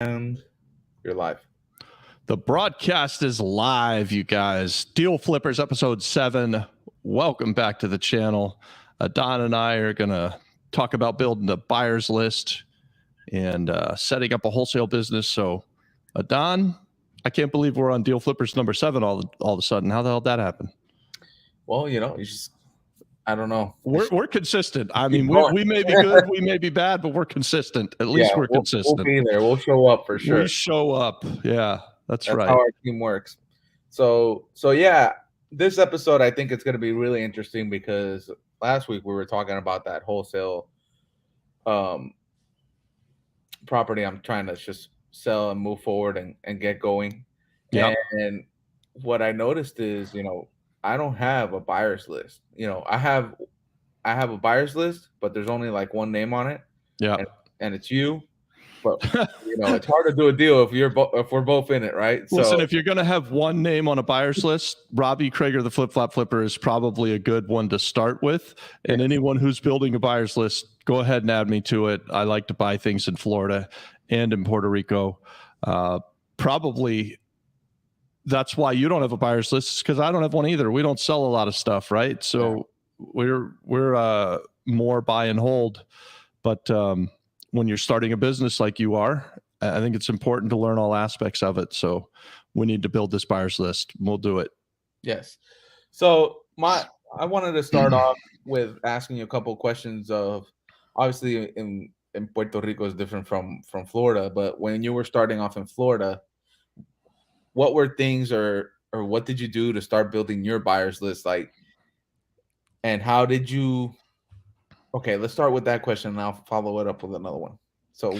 And you're live. The broadcast is live, you guys. Deal Flippers, episode 7. Welcome back to the channel. Don and I are going to talk about building a buyer's list and setting up a wholesale business. So, Don, I can't believe we're on Deal Flippers number 7 all of a sudden. How the hell did that happen? Well, you just, I don't know. We're consistent. I mean, we may be good, we may be bad, but we're consistent. At least we're consistent. We'll be there. We'll show up for sure. We show up. Yeah, that's right. How our team works. So yeah, this episode, I think it's going to be really interesting because last week we were talking about that wholesale property I'm trying to just sell and move forward and get going. Yep. And what I noticed is, I don't have a buyer's list. I have a buyer's list, but there's only like one name on it. Yeah. And it's you. But it's hard to do a deal if we're both in it, right? Listen, if you're going to have one name on a buyer's list, Robbie Krager, the Flip Flop Flipper, is probably a good one to start with. And anyone who's building a buyer's list, go ahead and add me to it. I like to buy things in Florida and in Puerto Rico. Probably that's why you don't have a buyer's list, because I don't have one either. We don't sell a lot of stuff, right? So we're more buy and hold. But when you're starting a business like you are, I think it's important to learn all aspects of it. So we need to build this buyer's list. We'll do it. Yes. So I wanted to start off with asking you a couple of questions of, obviously in Puerto Rico is different from Florida, but when you were starting off in Florida, what were things or what did you do to start building your buyer's list? Like, and how did you, okay, let's start with that question and I'll follow it up with another one. So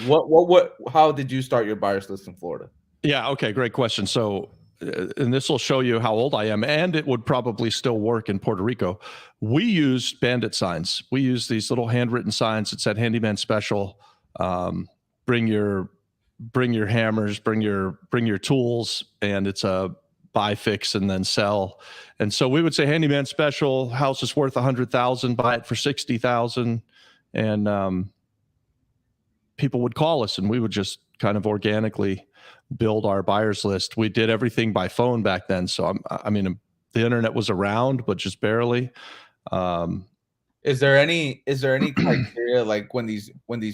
how did you start your buyer's list in Florida? Yeah. Okay. Great question. So, and this will show you how old I am, and it would probably still work in Puerto Rico. We used bandit signs. We used these little handwritten signs that said handyman special, bring your hammers, bring your tools, and it's a buy, fix, and then sell. And so we would say handyman special, house is worth 100,000, buy it for 60,000. And people would call us and we would just kind of organically build our buyer's list. We did everything by phone back then. So I mean, the internet was around, but just barely. Is there any criteria, like when these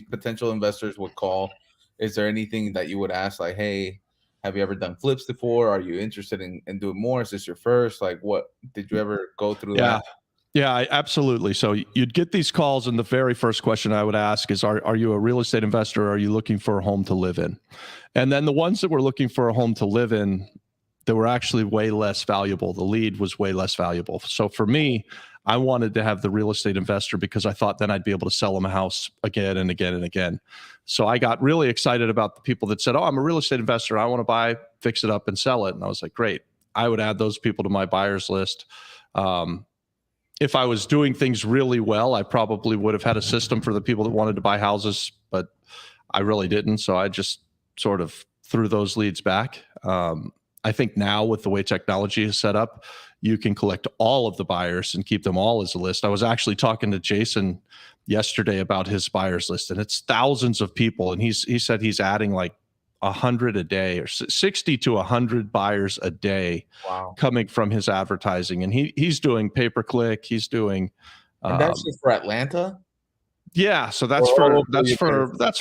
potential investors would call, is there anything that you would ask, like, hey, have you ever done flips before? Are you interested in doing more? Is this your first? Like, what did you ever go through that? Yeah, absolutely. So you'd get these calls, and the very first question I would ask is, are you a real estate investor, or are you looking for a home to live in? And then the ones that were looking for a home to live in, they were actually way less valuable. The lead was way less valuable. So for me, I wanted to have the real estate investor because I thought then I'd be able to sell them a house again and again and again. So I got really excited about the people that said, oh, I'm a real estate investor. I want to buy, fix it up, and sell it. And I was like, great. I would add those people to my buyer's list. If I was doing things really well, I probably would have had a system for the people that wanted to buy houses, but I really didn't. So I just sort of threw those leads back. I think now with the way technology is set up, you can collect all of the buyers and keep them all as a list. I was actually talking to Jason yesterday about his buyers list, and it's thousands of people. And he said he's adding like 100 a day, or 60 to 100 buyers a day. Wow. Coming from his advertising. And he's doing pay-per-click. He's doing, and that's just for Atlanta. Yeah. So that's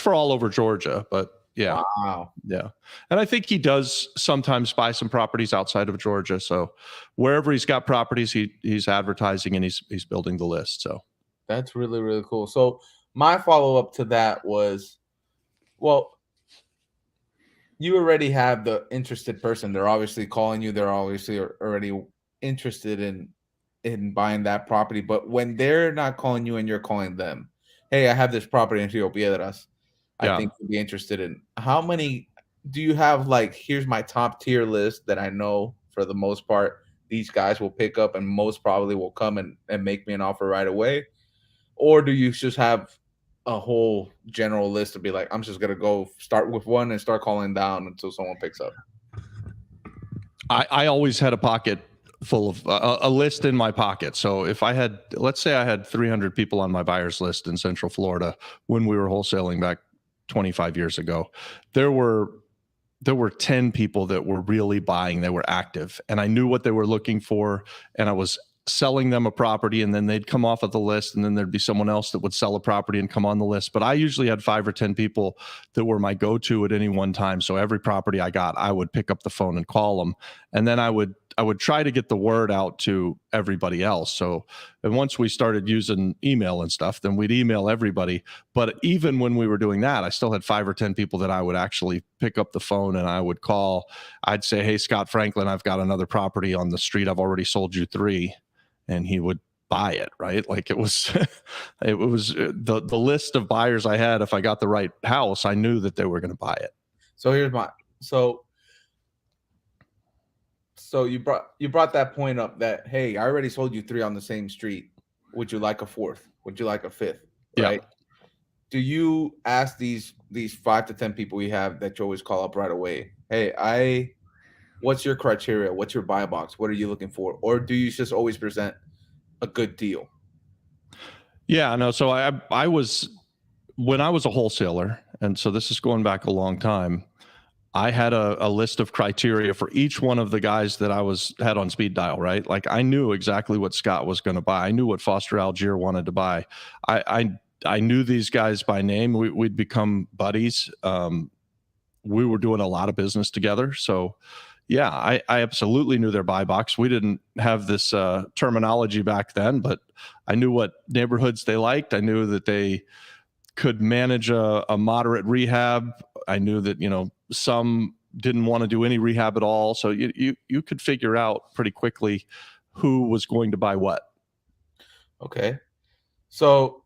for all over Georgia, but yeah. Wow. Yeah. And I think he does sometimes buy some properties outside of Georgia. So wherever he's got properties, he's advertising and he's building the list. So that's really, really cool. So my follow-up to that was, well, you already have the interested person. They're obviously calling you. They're obviously already interested in buying that property. But when they're not calling you and you're calling them, hey, I have this property in Rio Piedras, I think you'd be interested in. How many do you have? Like, here's my top tier list that I know for the most part these guys will pick up and most probably will come and make me an offer right away? Or do you just have a whole general list to be like, I'm just going to go start with one and start calling down until someone picks up? I always had a pocket full of a list in my pocket. So if I had, let's say I had 300 people on my buyer's list in Central Florida when we were wholesaling back 25 years ago, there were 10 people that were really buying, they were active, and I knew what they were looking for, and I was selling them a property, and then they'd come off of the list, and then there'd be someone else that would sell a property and come on the list. But I usually had 5 or 10 people that were my go-to at any one time. So every property I got, I would pick up the phone and call them, and then I would try to get the word out to everybody else. So, and once we started using email and stuff, then we'd email everybody. But even when we were doing that, I still had 5 or 10 people that I would actually pick up the phone and I would call. I'd say, "Hey, Scott Franklin, I've got another property on the street. I've already sold you 3." And he would buy it, right? Like it was, it was the list of buyers I had. If I got the right house, I knew that they were going to buy it. So here's my, so you brought that point up that, hey, I already sold you 3 on the same street. Would you like a 4th? Would you like a 5th? Right? Yeah. Do you ask these 5 to 10 people you have that you always call up right away, hey, what's your criteria? What's your buy box? What are you looking for? Or do you just always present a good deal? Yeah, no. So I was, when I was a wholesaler, and so this is going back a long time, I had a list of criteria for each one of the guys that I had on speed dial, right? Like I knew exactly what Scott was going to buy. I knew what Foster Algier wanted to buy. I knew these guys by name. We'd become buddies. We were doing a lot of business together. So yeah, I absolutely knew their buy box. We didn't have this terminology back then, but I knew what neighborhoods they liked. I knew that they could manage a moderate rehab. I knew that, some didn't want to do any rehab at all. So you could figure out pretty quickly who was going to buy what. Okay. So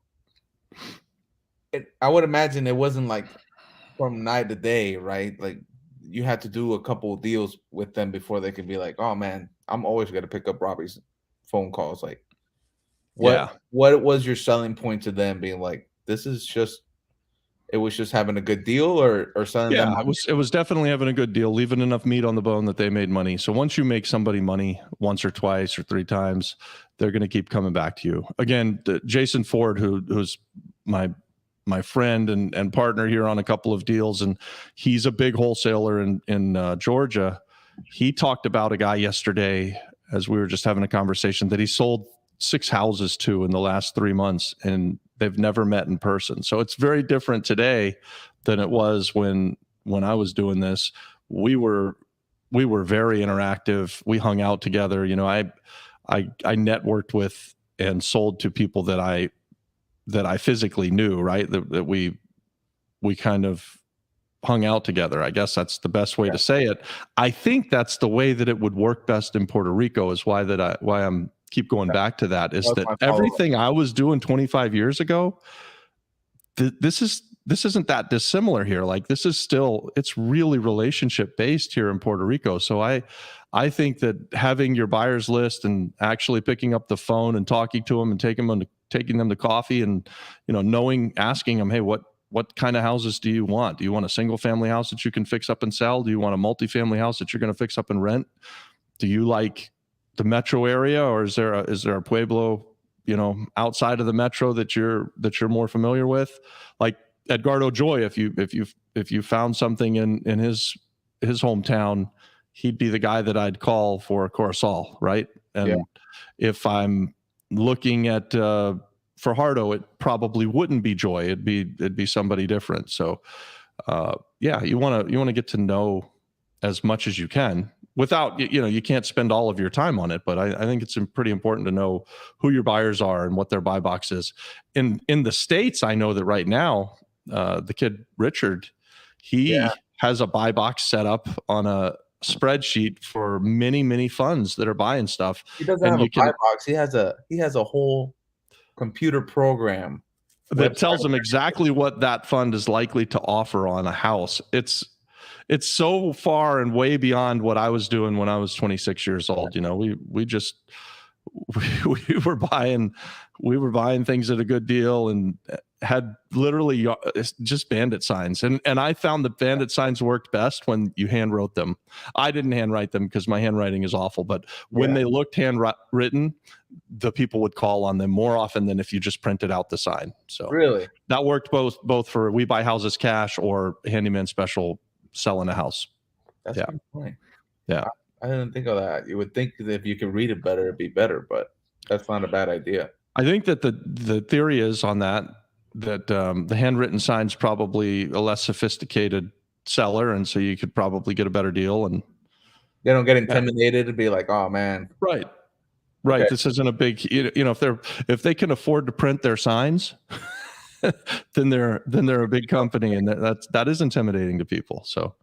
I would imagine it wasn't like from night to day, right? Like you had to do a couple of deals with them before they could be like, oh man, I'm always going to pick up Robbie's phone calls. Like what was your selling point to them being like, it was just having a good deal or selling them? It was definitely having a good deal, leaving enough meat on the bone that they made money. So once you make somebody money once or twice or 3 times, they're going to keep coming back to you. Again, Jason Ford, who's my friend and partner here on a couple of deals, and he's a big wholesaler in Georgia. He talked about a guy yesterday as we were just having a conversation that he sold 6 houses to in the last 3 months, and they've never met in person. So it's very different today than it was when I was doing this. We were very interactive. We hung out together. I networked with and sold to people that I physically knew, right? That we kind of hung out together. I guess that's the best way to say it. I think that's the way that it would work best in Puerto Rico, is why I'm keep going back to that, is that everything I was doing 25 years ago, this isn't that dissimilar here. Like this is still, it's really relationship based here in Puerto Rico. So I think that having your buyers list and actually picking up the phone and talking to them and taking them to coffee and, asking them, hey, what kind of houses do you want? Do you want a single family house that you can fix up and sell? Do you want a multifamily house that you're going to fix up and rent? Do you like the metro area, or is there a pueblo, outside of the metro that you're more familiar with? Like Edgardo Joy, if you found something in his hometown, he'd be the guy that I'd call for Coruscant, right? And if I'm looking at Fajardo, it probably wouldn't be Joy. It'd be somebody different. So you want to get to know as much as you can without, you can't spend all of your time on it, but I think it's pretty important to know who your buyers are and what their buy box is. In the States, I know that right now, the kid Richard, he has a buy box set up on a spreadsheet for many funds that are buying stuff. He doesn't have a buy box. He has a whole computer program that tells them exactly what that fund is likely to offer on a house. It's so far and way beyond what I was doing when I was 26 years old. We were buying things at a good deal, and had literally just bandit signs. And I found that bandit signs worked best when you hand wrote them. I didn't handwrite them because my handwriting is awful, but when they looked handwritten, the people would call on them more often than if you just printed out the sign. So Really? that worked both for We Buy Houses Cash or Handyman Special selling a house. That's pretty funny. Yeah. I didn't think of that. You would think that if you could read it better, it'd be better, but that's not a bad idea. I think that the theory is on that the handwritten sign's probably a less sophisticated seller, and so you could probably get a better deal. And they don't get intimidated and be like, "Oh man." Right. Okay. This isn't a big, if they can afford to print their signs, then they're a big company, and that is intimidating to people. So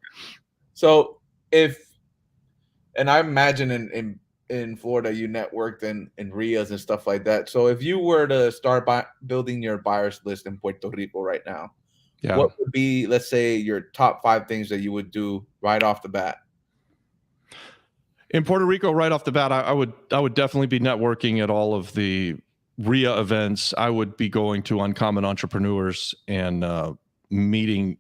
and I imagine in Florida you networked in RIAs and stuff like that. So if you were to start building your buyers list in Puerto Rico right now, what would be, let's say, your top 5 things that you would do right off the bat? In Puerto Rico, right off the bat, I would definitely be networking at all of the RIA events. I would be going to Uncommon Entrepreneurs and meeting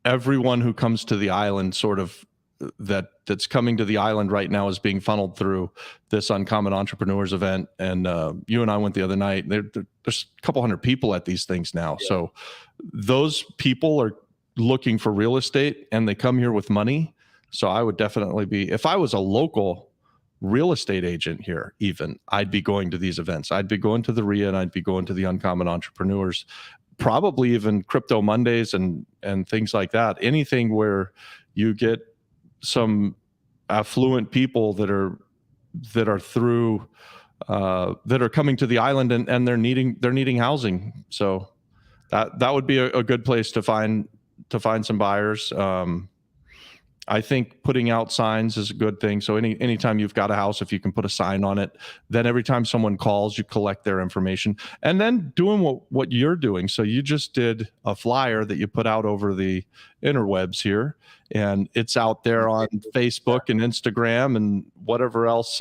everyone who comes to the island, sort of that's coming to the island right now is being funneled through this Uncommon Entrepreneurs event. And you and I went the other night. There's a couple hundred people at these things now. Yeah. So those people are looking for real estate, and they come here with money. So I would definitely be, if I was a local real estate agent here, even, I'd be going to these events. I'd be going to the RIA, and I'd be going to the Uncommon Entrepreneurs, probably even Crypto Mondays and things like that. Anything where you get some affluent people that are through that are coming to the island, and they're needing housing. So that would be a good place to find some buyers. I think putting out signs is a good thing. So anytime you've got a house, if you can put a sign on it, then every time someone calls, you collect their information, and then doing what you're doing. So you just did a flyer that you put out over the interwebs here, and it's out there on Facebook and Instagram and whatever else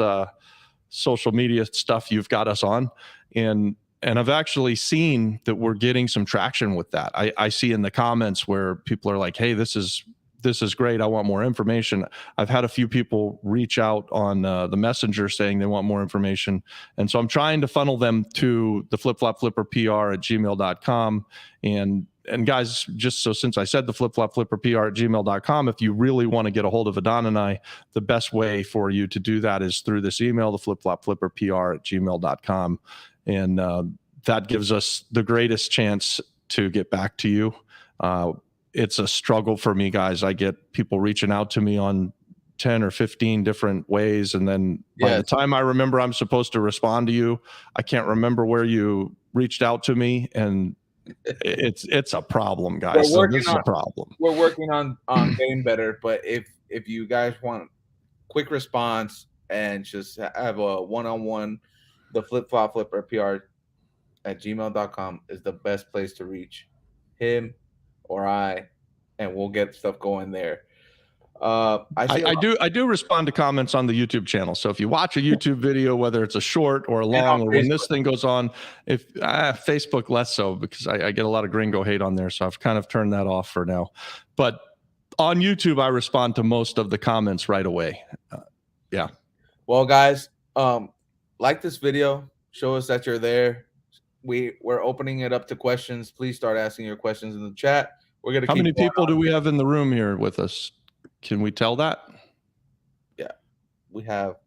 social media stuff you've got us on. And I've actually seen that we're getting some traction with that. I see in the comments where people are like, "Hey, this is great. I want more information." I've had a few people reach out on the messenger saying they want more information. And so I'm trying to funnel them to the flipflopflipperpr@gmail.com. And guys, just so since I said the flipflopflipperpr@gmail.com, if you really want to get a hold of Adon and I, the best way for you to do that is through this email, the flipflopflipperpr@gmail.com. And that gives us the greatest chance to get back to you. It's a struggle for me, guys. I get people reaching out to me on 10 or 15 different ways. And then by the time I remember I'm supposed to respond to you, I can't remember where you reached out to me. And it's a problem, guys. So this is a problem. We're working on getting better. But if you guys want quick response and just have a one-on-one, the flipflopflipperpr@gmail.com is the best place to reach him or I, and we'll get stuff going there. I do respond to comments on the YouTube channel. So if you watch a YouTube video, whether it's a short or a long, or when this thing goes on, if Facebook less so, because I get a lot of gringo hate on there, so I've kind of turned that off for now. But on YouTube, I respond to most of the comments right away. Yeah. Well, guys, like this video, show us that you're there. We're opening it up to questions. Please start asking your questions in the chat. We're gonna. How many people do we have in the room here with us? Can we tell that? Yeah, we have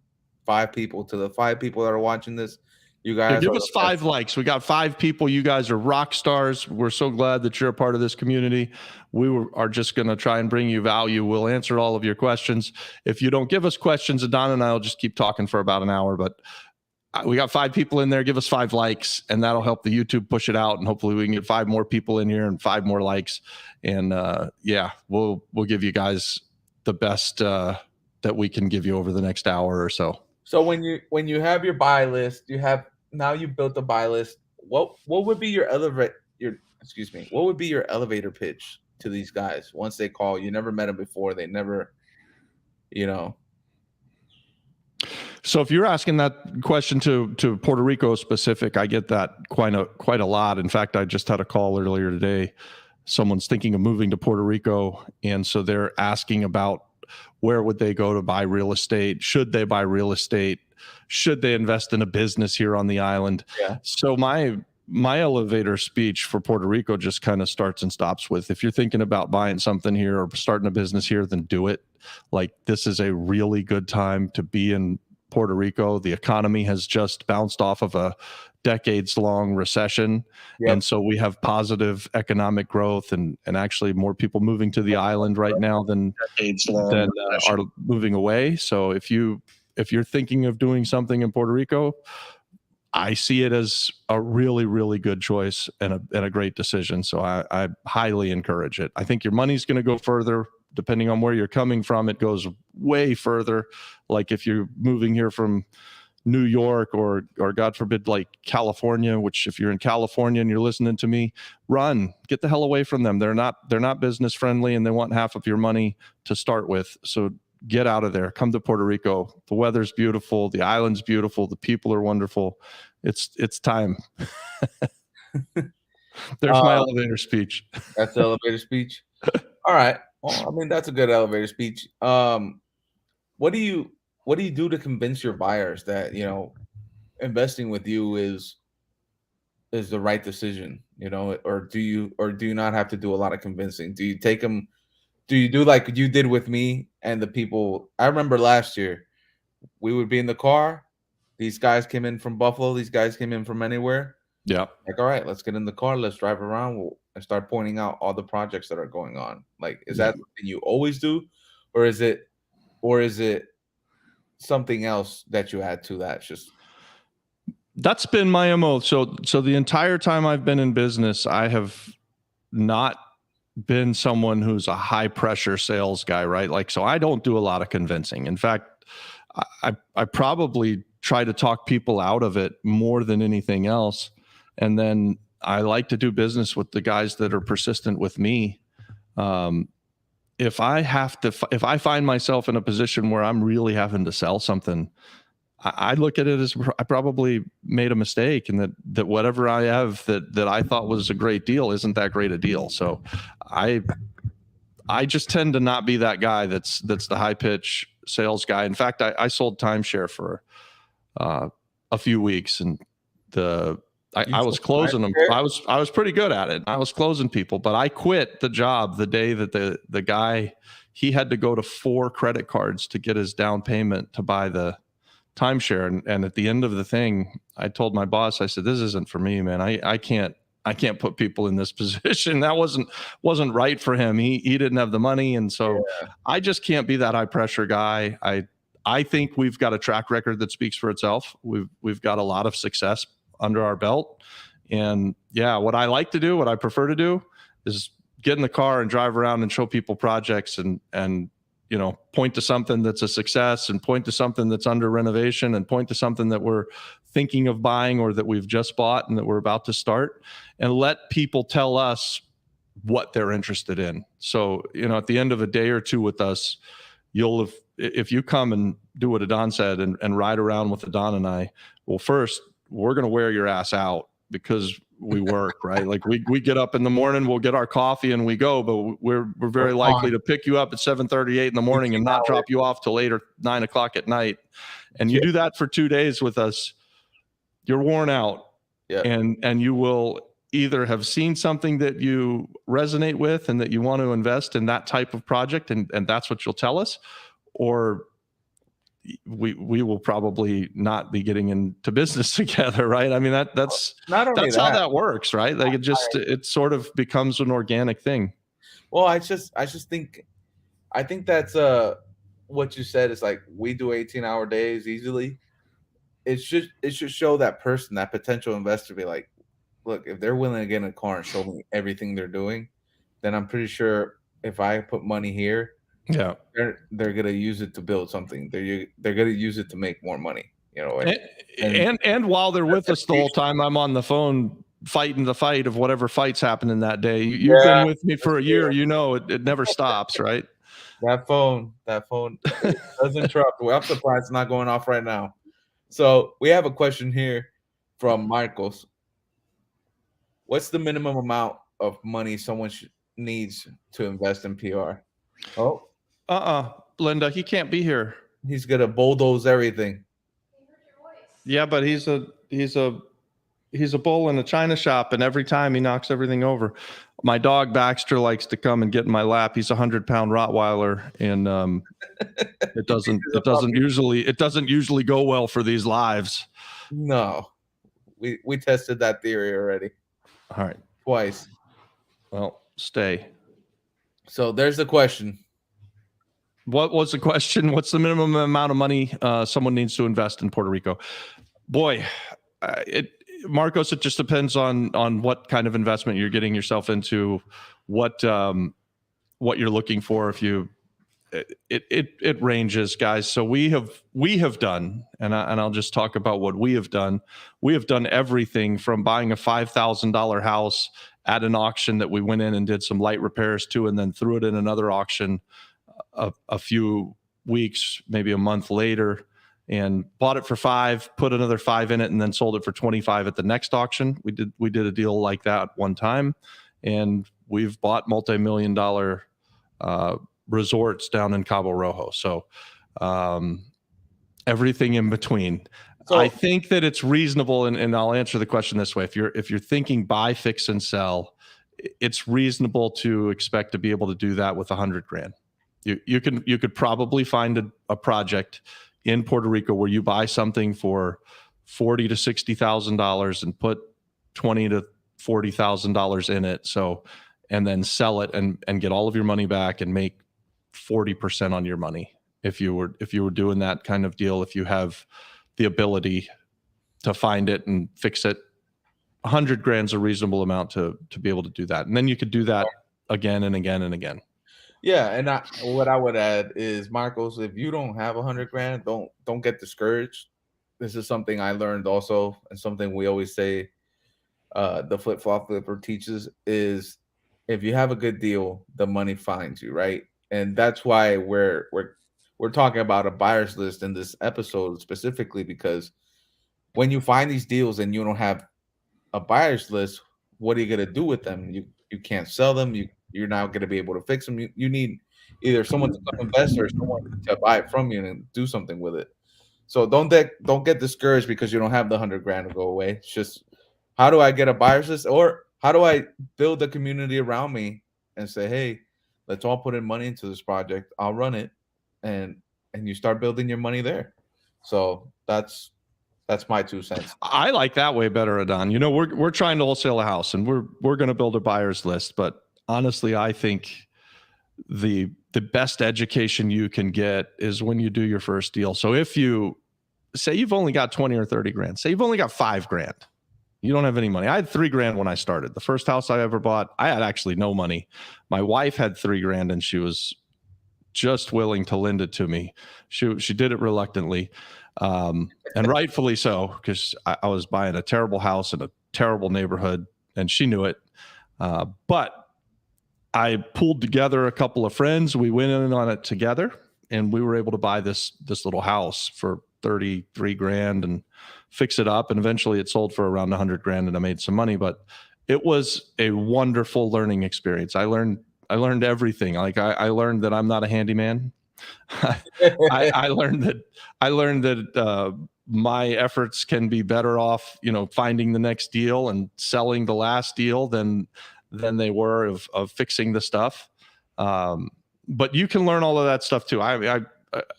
5 people. To the 5 people that are watching this, you guys give us 5 likes. We got 5 people. You guys are rock stars. We're so glad that you're a part of this community. Are just going to try and bring you value. We'll answer all of your questions. If you don't give us questions, Adon and I will just keep talking for about an hour. But we got 5 people in there. Give us 5 likes, and that'll help the YouTube push it out. And hopefully we can get 5 more people in here and 5 more likes. And yeah, we'll give you guys the best that we can give you over the next hour or so. So when you have your buy list, you've built a buy list. What would be your elevator pitch to these guys once they call? You never met them before. They never, So if you're asking that question to Puerto Rico specific, I get that quite a lot. In fact, I just had a call earlier today. Someone's thinking of moving to Puerto Rico, and so they're asking about where would they go to buy real estate? Should they buy real estate? Should they invest in a business here on the island? Yeah. So my elevator speech for Puerto Rico just kind of starts and stops with, if you're thinking about buying something here or starting a business here, then do it. Like, this is a really good time to be in Puerto Rico. The economy has just bounced off of a decades-long recession. Yep. And so we have positive economic growth and actually more people moving to the island right now than are moving away. So if you're thinking of doing something in Puerto Rico, I see it as a really, really good choice and a great decision. So I highly encourage it. I think your money's going to go further. Depending on where you're coming from, it goes way further. Like if you're moving here from New York or God forbid, like California, which if you're in California and you're listening to me, run, get the hell away from them. They're not business friendly and they want half of your money to start with. So get out of there. Come to Puerto Rico. The weather's beautiful. The island's beautiful. The people are wonderful. It's time. There's my elevator speech. That's the elevator speech. All right. Well, I mean, that's a good elevator speech. What do you do to convince your buyers that, you know, investing with you is the right decision, you know, or do you not have to do a lot of convincing? Do you take them? Do you do like you did with me and the people? I remember last year we would be in the car. These guys came in from Buffalo. These guys came in from anywhere. Yeah. Like, all right, let's get in the car. Let's drive around and start pointing out all the projects that are going on. Like, is that something you always do, or is it something else that you add to that? That's been my MO. So the entire time I've been in business, I have not been someone who's a high pressure sales guy, right? Like, so I don't do a lot of convincing. In fact, I probably try to talk people out of it more than anything else. And then I like to do business with the guys that are persistent with me. If I find myself in a position where I'm really having to sell something, I look at it as I probably made a mistake, and that whatever I have that I thought was a great deal isn't that great a deal. So I just tend to not be that guy that's the high pitch sales guy. In fact, I sold timeshare for a few weeks, and I was closing them. I was pretty good at it. I was closing people, but I quit the job the day that the guy, he had to go to 4 credit cards to get his down payment to buy the timeshare. And at the end of the thing, I told my boss, I said, this isn't for me, man. I can't put people in this position. That wasn't right for him. He didn't have the money. And so I just can't be that high pressure guy. I think we've got a track record that speaks for itself. We've got a lot of success under our belt. And yeah, what I like to do, what I prefer to do is get in the car and drive around and show people projects and you know, point to something that's a success and point to something that's under renovation and point to something that we're thinking of buying or that we've just bought and that we're about to start, and let people tell us what they're interested in. So, you know, at the end of a day or two with us, if you come and do what Adon said and ride around with Adon and I, well, first, we're going to wear your ass out because we work, right? Like we get up in the morning, we'll get our coffee and we go, but we're very likely to pick you up at 7:38 in the morning and not drop you off till 8 or 9 o'clock at night. And you do that for 2 days with us, you're worn out. Yeah. And you will either have seen something that you resonate with and that you want to invest in that type of project, and that's what you'll tell us, or we will probably not be getting into business together, right? I mean, that's how that works, right? Like it sort of becomes an organic thing. Well, I think that's what you said is like, we do 18-hour days easily. It should show that person, that potential investor, be like, look, if they're willing to get in a car and show me everything they're doing, then I'm pretty sure if I put money here, yeah, they're gonna use it to build something. They're gonna use it to make more money, you know. And while they're with us the whole time, I'm on the phone fighting the fight of whatever fight's happening that day. You've been with me for a year, you know it never stops, right? That phone it does interrupt. Well, I'm surprised it's not going off right now. So we have a question here from Michaels. What's the minimum amount of money someone needs to invest in PR? Oh, Linda, he can't be here. he's gonna bulldoze everything. Yeah, but he's a bull in a china shop, and every time he knocks everything over. My dog Baxter likes to come and get in my lap. He's 100-pound Rottweiler, and it doesn't usually go well for these lives. No, we tested that theory already. All right, twice. Well, stay. So there's the question. What was the question? What's the minimum amount of money someone needs to invest in Puerto Rico? Boy, Marcos, it just depends on what kind of investment you're getting yourself into, what you're looking for. If you, it ranges, guys. So we have done, and I'll just talk about what we have done. We have done everything from buying a $5,000 house at an auction that we went in and did some light repairs to, and then threw it in another auction a few weeks, maybe a month later, and bought it for $5, put another $5 in it, and then sold it for $25 at the next auction. We did a deal like that one time, and we've bought multi-million-dollar resorts down in Cabo Rojo. So everything in between. So I think that it's reasonable, and I'll answer the question this way: if you're thinking buy, fix, and sell, it's reasonable to expect to be able to do that with $100,000. You could probably find a project in Puerto Rico where you buy something for $40,000 to $60,000 and put $20,000 to $40,000 in it. So, and then sell it and get all of your money back and make 40% on your money. If you were doing that kind of deal, if you have the ability to find it and fix it, $100,000 is a reasonable amount to be able to do that. And then you could do that again and again and again. Yeah, and what I would add is, Marcos, if you don't have $100,000, don't get discouraged. This is something I learned also, and something we always say, the flip-flop flipper teaches, is if you have a good deal, the money finds you, right? And that's why we're talking about a buyer's list in this episode specifically, because when you find these deals and you don't have a buyer's list, what are you going to do with them? You can't sell them. You're not going to be able to fix them. You need either someone to come invest or someone to buy it from you and do something with it. So don't get discouraged because you don't have the $100,000 to go away. It's just, how do I get a buyer's list, or how do I build a community around me and say, hey, let's all put in money into this project. I'll run it, and you start building your money there. So that's my 2 cents. I like that way better, Adon. You know, we're trying to wholesale a house, and we're going to build a buyer's list. But honestly, I think the best education you can get is when you do your first deal. So if you say you've only got 20 or 30 grand, say you've only got $5,000, you don't have any money. I had $3,000 when I started. The first house I ever bought, I had actually no money. My wife had $3,000, and she was just willing to lend it to me. She did it reluctantly. And rightfully so, because I was buying a terrible house in a terrible neighborhood, and she knew it. But I pulled together a couple of friends. We went in on it together, and we were able to buy this little house for $33,000 and fix it up. And eventually it sold for around $100,000, and I made some money. But it was a wonderful learning experience. I learned everything. Like I learned that I'm not a handyman. I learned that my efforts can be better off, finding the next deal and selling the last deal than they were of fixing the stuff. But you can learn all of that stuff too.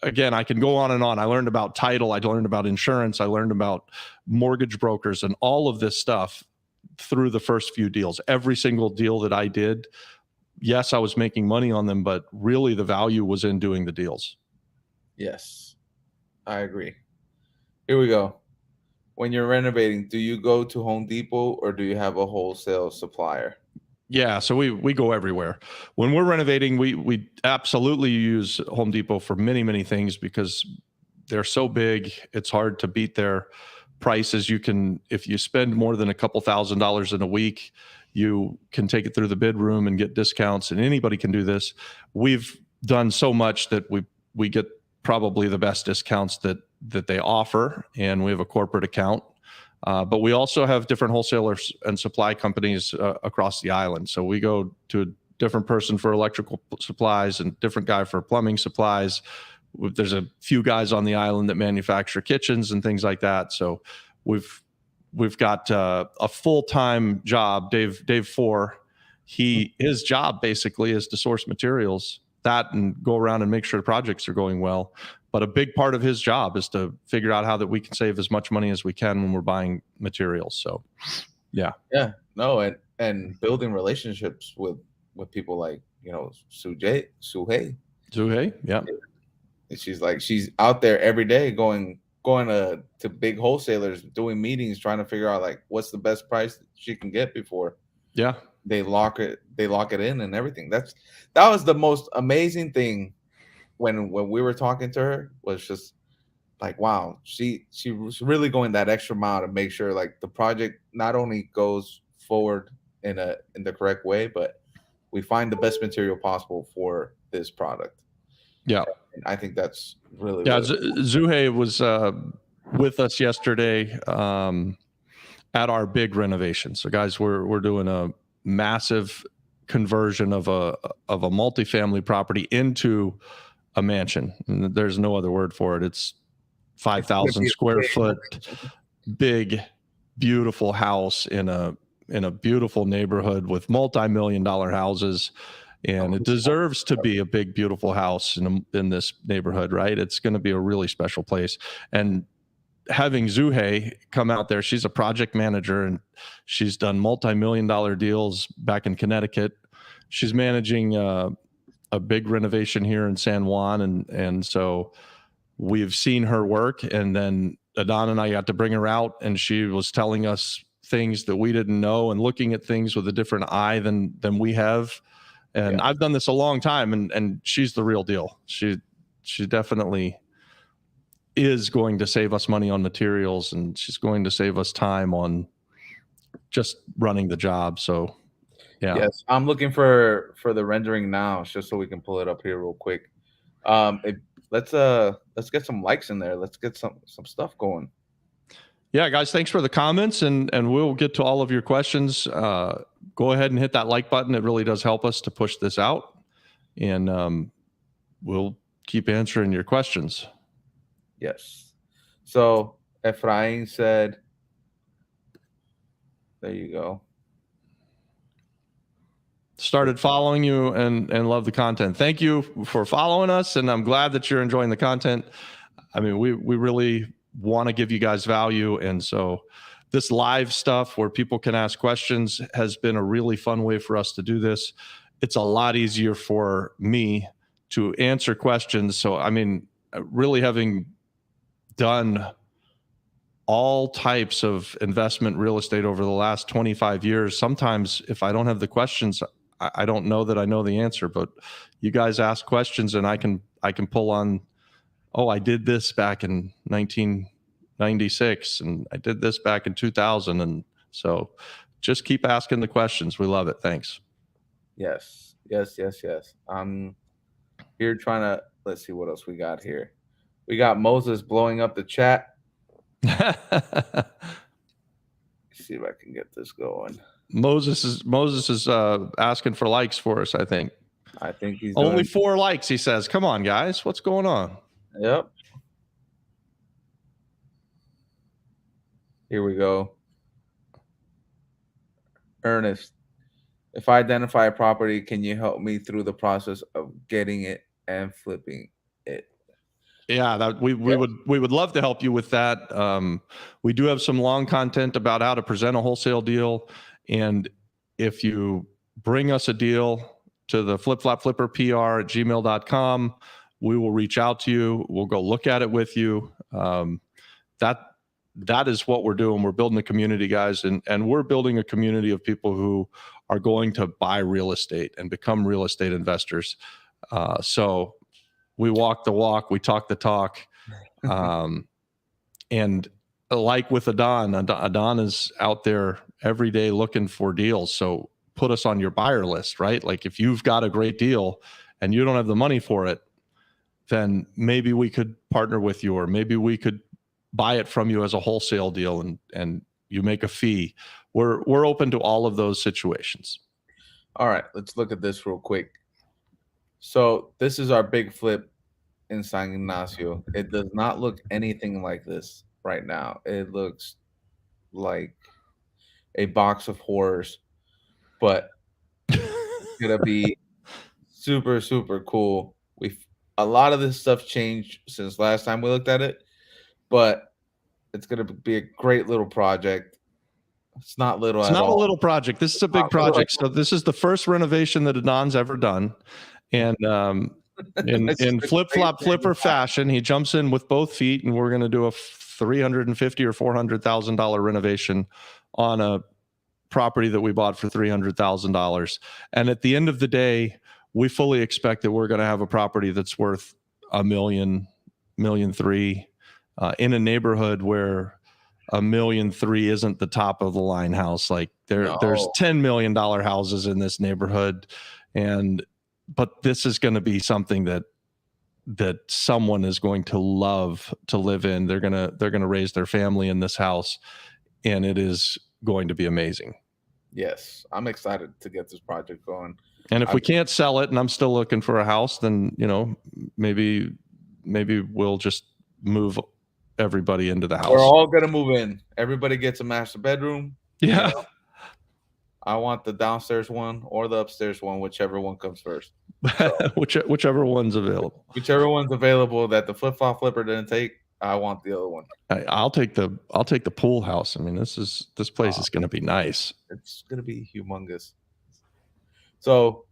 Again, I can go on and on. I learned about title. I learned about insurance. I learned about mortgage brokers and all of this stuff through the first few deals. Every single deal that I did, yes, I was making money on them, but really the value was in doing the deals. Yes, I agree. Here we go. When you're renovating, do you go to Home Depot or do you have a wholesale supplier? Yeah, so we go everywhere. When we're renovating, we absolutely use Home Depot for many, many things because they're so big. It's hard to beat their prices. If you spend more than a couple $1,000s in a week, you can take it through the bid room and get discounts, and anybody can do this. We've done so much that we get probably the best discounts that they offer, and we have a corporate account. But we also have different wholesalers and supply companies across the island. So we go to a different person for electrical supplies and different guy for plumbing supplies. There's a few guys on the island that manufacture kitchens and things like that. So we've got a full-time job. Dave Four, his job basically is to source materials that and go around and make sure the projects are going well. But a big part of his job is to figure out how that we can save as much money as we can when we're buying materials. So, yeah. No, and building relationships with people like, Suhei. Yeah. And she's out there every day going to big wholesalers, doing meetings, trying to figure out like what's the best price she can get before they lock it in and everything. That was the most amazing thing when we were talking to her, was just like, wow, she was really going that extra mile to make sure like the project not only goes forward in the correct way, but we find the best material possible for this product. Yeah. And I think that's really, yeah. really cool. Zuhei was with us yesterday at our big renovation. So guys, we're doing a massive conversion of a multifamily property into a mansion. And there's no other word for it. It's 5,000 square foot, big, beautiful house in a beautiful neighborhood with multi-million-dollar houses. And it deserves to be a big, beautiful house in this neighborhood, right? It's going to be a really special place. And having Zuhei come out there, she's a project manager and she's done multi-million-dollar deals back in Connecticut. She's managing a big renovation here in San Juan, and so we've seen her work. And then Adon and I got to bring her out, and she was telling us things that we didn't know and looking at things with a different eye than we have. And I've done this a long time, and she's the real deal. She definitely is going to save us money on materials, and she's going to save us time on just running the job. So, yeah. Yes, I'm looking for the rendering now, just so we can pull it up here real quick. Let's get some likes in there. Let's get some stuff going. Yeah, guys, thanks for the comments, and we'll get to all of your questions. Go ahead and hit that like button. It really does help us to push this out, and we'll keep answering your questions. Yes. So Ephraim said, there you go. Started following you and love the content. Thank you for following us, and I'm glad that you're enjoying the content. I mean, we really want to give you guys value, and so this live stuff where people can ask questions has been a really fun way for us to do this. It's a lot easier for me to answer questions. So, I mean, really having done all types of investment real estate over the last 25 years, sometimes if I don't have the questions, I don't know that I know the answer. But you guys ask questions, and I can pull on, oh, I did this back in 1996, and I did this back in 2000. And so just keep asking the questions. We love it. Thanks. Yes. I'm here trying to, let's see what else we got here. We got Moses blowing up the chat. Let's see if I can get this going. Moses is asking for likes for us, I think. I think he's only 4 likes, he says. Come on, guys. What's going on? Yep. Here we go. Ernest, if I identify a property, can you help me through the process of getting it and flipping it? Yeah, that we would love to help you with that. We do have some long content about how to present a wholesale deal, and if you bring us a deal to the flipflapflipperpr@gmail.com, we will reach out to you. We'll go look at it with you. That is what we're doing. We're building a community, guys, and we're building a community of people who are going to buy real estate and become real estate investors. So we walk the walk, we talk the talk. And like with Adon is out there every day looking for deals. So put us on your buyer list, right? Like if you've got a great deal and you don't have the money for it, then maybe we could partner with you, or maybe we could buy it from you as a wholesale deal, and you make a fee. We're open to all of those situations. All right, let's look at this real quick. So this is our big flip in San Ignacio. It does not look anything like this right now. It looks like a box of horrors, but it's gonna be super, super cool. A lot of this stuff changed since last time we looked at it, but it's gonna be a great little project. It's not little It's at not all. a little project. This is a big project. So this is the first renovation that Adnan's ever done. And in flip-flop flipper fashion, he jumps in with both feet, and we're going to do a $350,000 or $400,000 renovation on a property that we bought for $300,000. And at the end of the day, we fully expect that we're going to have a property that's worth $1 million, $1.3 million, in a neighborhood where $1.3 million isn't the top of the line house. Like there's $10 million houses in this neighborhood, but this is going to be something that someone is going to love to live in. They're gonna raise their family in this house, and it is going to be amazing. Yes, I'm excited to get this project going. And if we can't sell it, and I'm still looking for a house, then maybe we'll just move everybody into the house. We're all gonna move in. Everybody gets a master bedroom. Yeah. I want the downstairs one or the upstairs one, whichever one comes first. So, whichever one's available. Whichever one's available that the flip-flop flipper didn't take, I want the other one. I'll take the pool house. I mean, this place is going to be nice. It's going to be humongous. So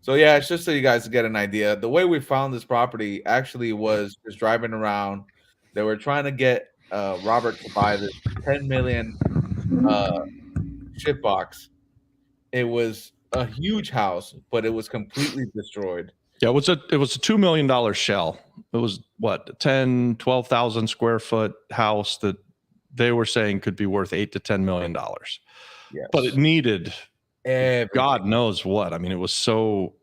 yeah, it's just so you guys get an idea. The way we found this property actually was just driving around. They were trying to get Robert to buy this 10 million shit box. It was a huge house, but it was completely destroyed. Yeah, it was a $2 million shell. It was what, 12,000 square foot house that they were saying could be worth $8 to $10 million. Yes. But it needed everything. God knows what. I mean, it was so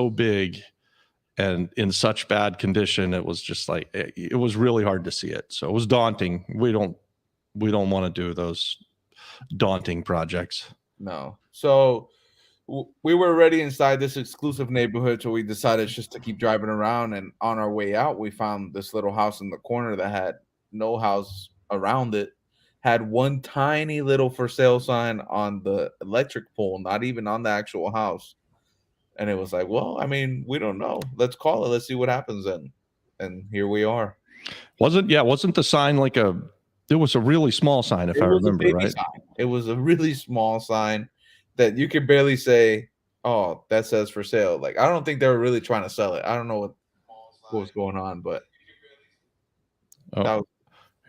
big and in such bad condition. It was just like, it was really hard to see it. So it was daunting. We don't want to do those daunting projects. No. So we were already inside this exclusive neighborhood, so we decided just to keep driving around. And on our way out, we found this little house in the corner that had no house around it, had one tiny little for sale sign on the electric pole, not even on the actual house. And it was like, well, I mean, we don't know. Let's call it. Let's see what happens then. And here we are. Wasn't the sign like it was a really small sign, if I remember right? Sign. It was a really small sign that you could barely say, oh, that says for sale. Like, I don't think they were really trying to sell it. I don't know what was going on, but here,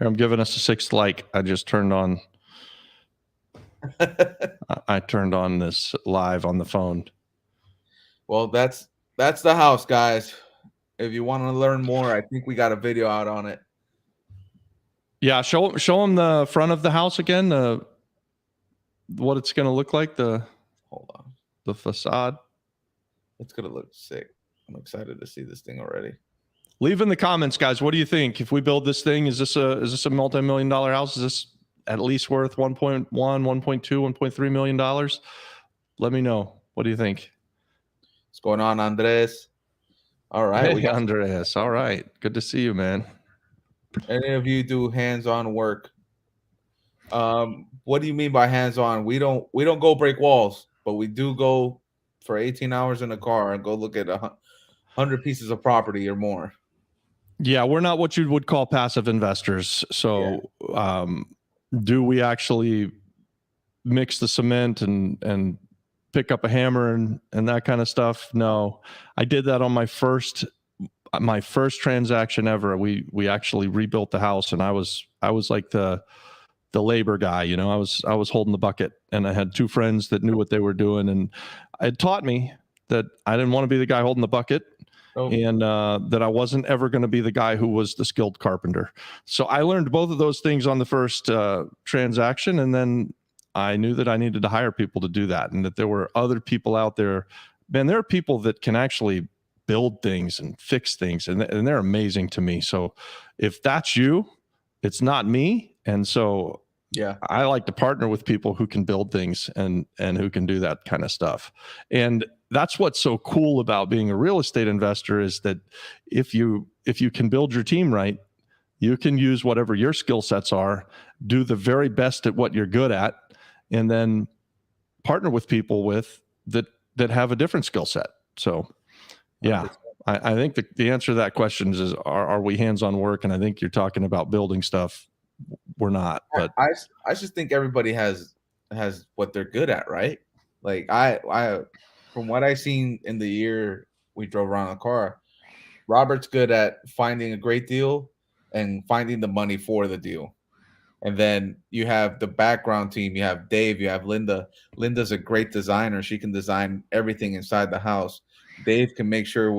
I'm giving us a 6th like. I just turned on I turned on this live on the phone. Well, that's the house, guys. If you want to learn more, I think we got a video out on it. Yeah, show them the front of the house again. What it's going to look like. Hold on. The facade. It's going to look sick. I'm excited to see this thing already. Leave in the comments, guys. What do you think? If we build this thing, is this a multi-million-dollar house? Is this at least worth 1.1, 1.2, 1.3 million dollars? Let me know. What do you think? What's going on, Andres? All right. Hey, Andres. All right. Good to see you, man. Any of you do hands-on work? What do you mean by hands-on? We don't go break walls, but we do go for 18 hours in a car and go look at 100 pieces of property or more. Yeah, we're not what you would call passive investors. So do we actually mix the cement and pick up a hammer and that kind of stuff? No. I did that on my first transaction ever. We actually rebuilt the house, and I was like the labor guy, I was holding the bucket, and I had 2 friends that knew what they were doing, and it taught me that I didn't want to be the guy holding the bucket. And that I wasn't ever going to be the guy who was the skilled carpenter. So I learned both of those things on the first transaction, and then I knew that I needed to hire people to do that, and that there were other people out there man, there are people that can actually build things and fix things, and they're amazing to me. So if that's you, it's not me. And so Yeah. I like to partner with people who can build things and who can do that kind of stuff. And that's what's so cool about being a real estate investor, is that if you can build your team right, you can use whatever your skill sets are, do the very best at what you're good at, and then partner with people that have a different skill set. So yeah, 100%. I think the answer to that question is are we hands-on work? And I think you're talking about building stuff. We're not, but I just think everybody has what they're good at, right? Like I from what I seen in the year we drove around the car, Robert's good at finding a great deal and finding the money for the deal. And then you have the background team. You have Dave. You have Linda. Linda's a great designer. She can design everything inside the house. Dave can make sure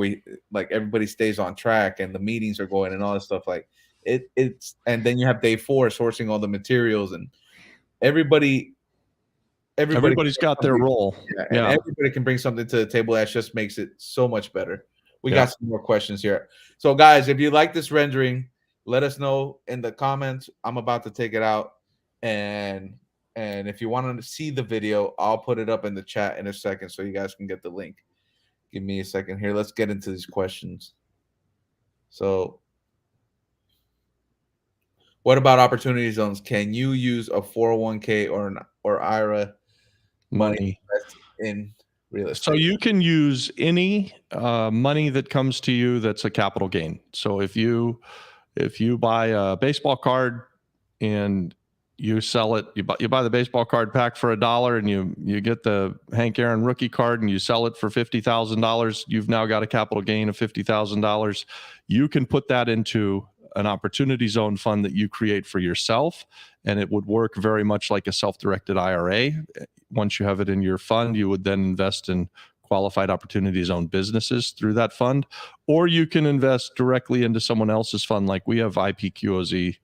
everybody stays on track and the meetings are going and all this stuff. Like it's and then you have Dave 4 sourcing all the materials and everybody everybody's got their role. yeah, and everybody can bring something to the table that just makes it so much better. We got some more questions here. So guys, if you like this rendering, let us know in the comments. I'm about to take it out, and if you want to see the video, I'll put it up in the chat in a second so you guys can get the link. Give me a second here. Let's get into these questions. So what about opportunity zones? Can you use a 401k or IRA money in real estate? So you can use any money that comes to you that's a capital gain. So if you buy a baseball card and you sell it, you buy the baseball card pack for $1, and you get the Hank Aaron rookie card and you sell it for $50,000. You've now got a capital gain of $50,000. You can put that into an opportunity zone fund that you create for yourself, and it would work very much like a self-directed IRA. Once you have it in your fund, you would then invest in qualified opportunity zone businesses through that fund, or you can invest directly into someone else's fund. Like we have IPQOZF,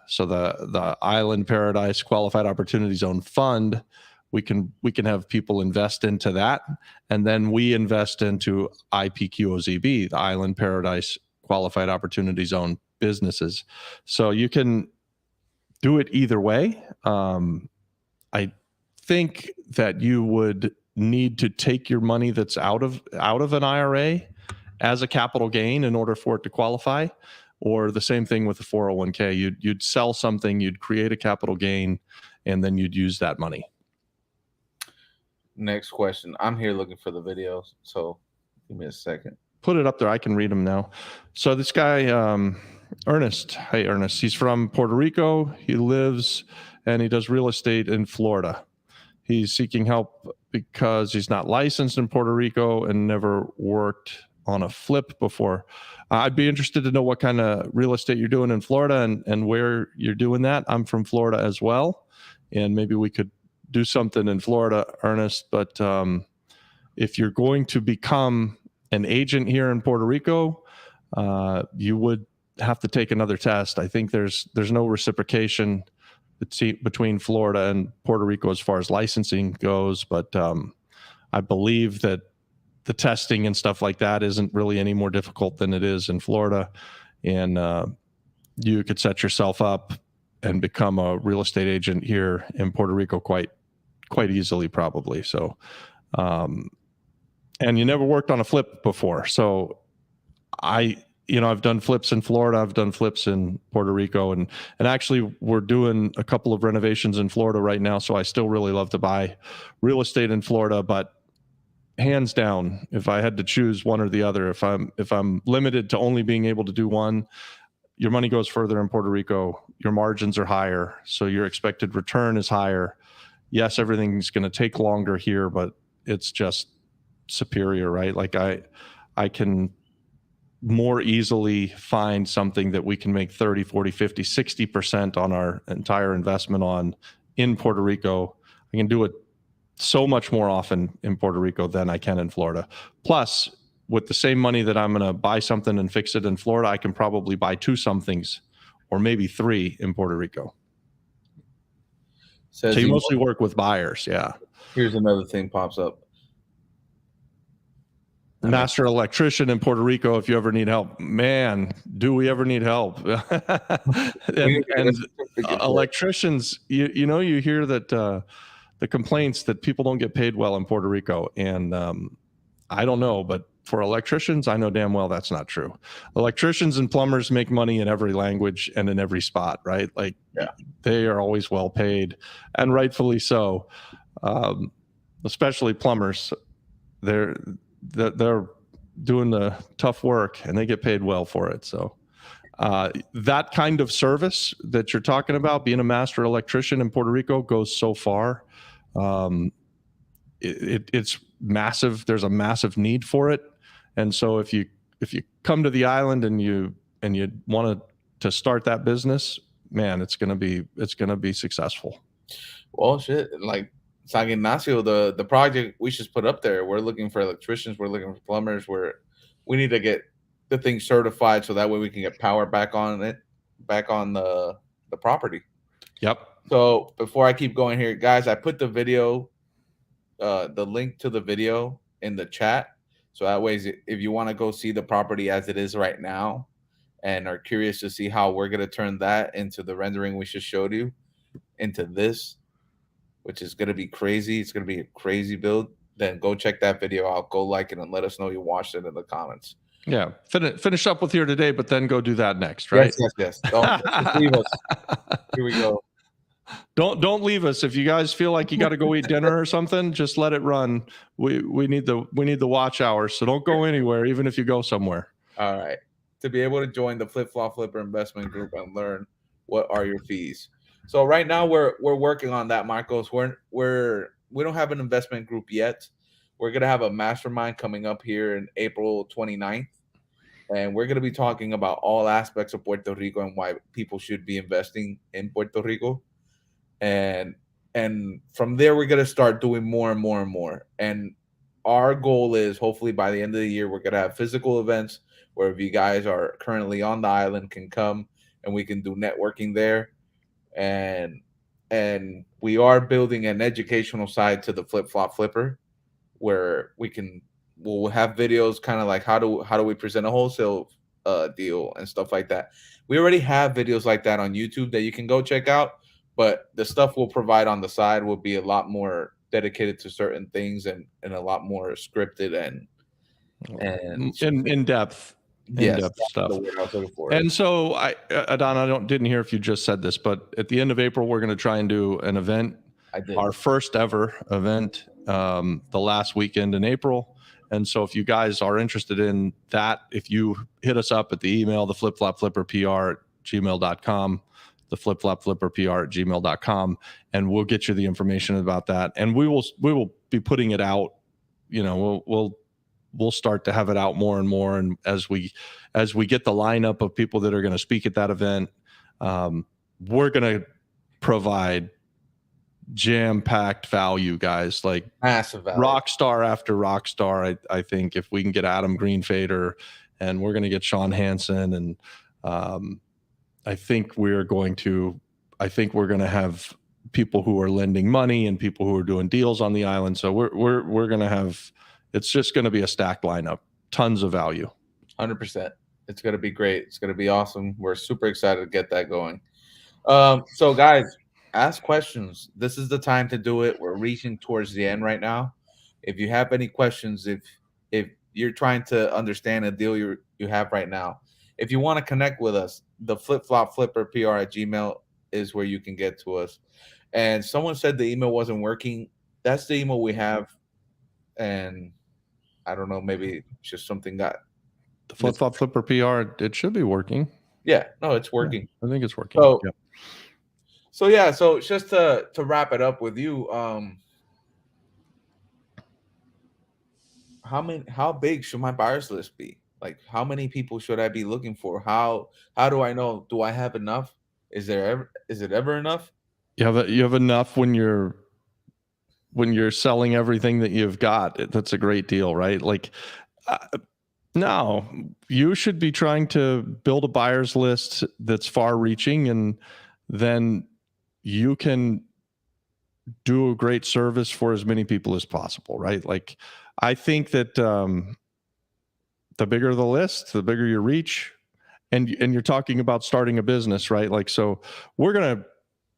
so the Island Paradise Qualified Opportunity Zone Fund. We can have people invest into that, and then we invest into IPQOZB, the Island Paradise Qualified Opportunity Zone businesses. So you can do it either way. I think that you would need to take your money that's out of an IRA as a capital gain in order for it to qualify, or the same thing with the 401k. You'd sell something, you'd create a capital gain, and then you'd use that money. Next question. I'm here looking for the videos, so give me a second. Put it up there. I can read them now. So this guy, Ernest. Hey, Ernest. He's from Puerto Rico. He lives and he does real estate in Florida. He's seeking help because he's not licensed in Puerto Rico and never worked on a flip before. I'd be interested to know what kind of real estate you're doing in Florida and where you're doing that. I'm from Florida as well, and maybe we could do something in Florida, Ernest. But if you're going to become an agent here in Puerto Rico, you would have to take another test. I think there's no reciprocation between Florida and Puerto Rico as far as licensing goes, but I believe that the testing and stuff like that isn't really any more difficult than it is in Florida, and you could set yourself up and become a real estate agent here in Puerto Rico quite easily, probably. So and you never worked on a flip before. So I've done flips in Florida. I've done flips in Puerto Rico, and actually we're doing a couple of renovations in Florida right now. So I still really love to buy real estate in Florida, but hands down, if I had to choose one or the other, if I'm limited to only being able to do one, your money goes further in Puerto Rico. Your margins are higher, so your expected return is higher. Yes, everything's going to take longer here, but it's just superior, right? Like I can more easily find something that we can make 30, 40, 50, 60% on our entire investment on in Puerto Rico. I can do it so much more often in Puerto Rico than I can in Florida. Plus, with the same money that I'm going to buy something and fix it in Florida, I can probably buy 2 somethings or maybe 3 in Puerto Rico. So you mostly work with buyers. Yeah. Here's another thing pops up. Master electrician in Puerto Rico. If you ever need help, man, do we ever need help? and electricians, you hear that the complaints that people don't get paid well in Puerto Rico, and I don't know, but for electricians, I know damn well that's not true. Electricians and plumbers make money in every language and in every spot, right? Like, they are always well paid, and rightfully so. Especially plumbers, they're doing the tough work and they get paid well for it. So that kind of service that you're talking about, being a master electrician in Puerto Rico, goes so far. It's massive. There's a massive need for it. And so if you come to the island and you want to start that business, man, it's gonna be successful. Well, shit, like San Ignacio, the project we should put up there. We're looking for electricians. We're looking for plumbers. We need to get the thing certified so that way we can get power back on the property. Yep. So before I keep going here, guys, I put the video, the link to the video in the chat. So that way, if you want to go see the property as it is right now and are curious to see how we're going to turn that into the rendering we just showed you into this, which is going to be crazy. It's going to be a crazy build. Then go check that video out. Go like it and let us know you watched it in the comments. Yeah. Finish up with here today, but then go do that next, right? Yes. Don't leave us. Here we go. Don't leave us. If you guys feel like you got to go eat dinner or something, just let it run. We need the watch hours, so don't go anywhere, even if you go somewhere. All right. To be able to join the Flip Flop Flipper investment group and learn what are your fees. So right now we're working on that, Marcos. We don't have an investment group yet. We're gonna have a mastermind coming up here in April 29th. And we're gonna be talking about all aspects of Puerto Rico and why people should be investing in Puerto Rico. And from there we're gonna start doing more and more and more. And our goal is hopefully by the end of the year we're gonna have physical events where if you guys are currently on the island can come and we can do networking there. And we are building an educational side to the Flip Flop Flipper where we'll have videos kind of like how do we present a wholesale deal and stuff like that. We already have videos like that on YouTube that you can go check out. But the stuff we'll provide on the side will be a lot more dedicated to certain things and a lot more scripted and in depth. Yes, in-depth stuff. For and so Adon, I didn't hear if you just said this, but at the end of April, we're going to try and do an event. I did. Our first ever event, the last weekend in April. And so if you guys are interested in that, if you hit us up at the email, the flipflopflipperpr@gmail.com, the flipflopflipperpr@gmail.com, and we'll get you the information about that. And we will be putting it out. We'll start to have it out more and more. And as we get the lineup of people that are going to speak at that event, we're going to provide jam-packed value, guys, like massive value. Rock star after rock star. I think if we can get Adam Greenfader and we're going to get Sean Hansen, and I think we're going to have people who are lending money and people who are doing deals on the island. So we're going to have, it's just going to be a stacked lineup, tons of value. 100%. It's going to be great. It's going to be awesome. We're super excited to get that going. So guys, ask questions. This is the time to do it. We're reaching towards the end right now. If you have any questions, if you're trying to understand a deal you have right now, if you want to connect with us, the flipflopflipperpr@gmail is where you can get to us. And someone said the email wasn't working. That's the email we have. And I don't know, maybe it's just something that the flipflopflipperpr, it should be working. Yeah, no, it's working. Yeah, I think it's working. So just to wrap it up with you, how big should my buyers list be? Like, how many people should I be looking for? How do I know? Do I have enough? Is it ever enough? You have enough when you're selling everything that you've got. That's a great deal, right? Like, no, you should be trying to build a buyer's list that's far reaching, and then you can do a great service for as many people as possible, right? Like, I think that the bigger the list, the bigger your reach. And you're talking about starting a business, right? Like, so we're going to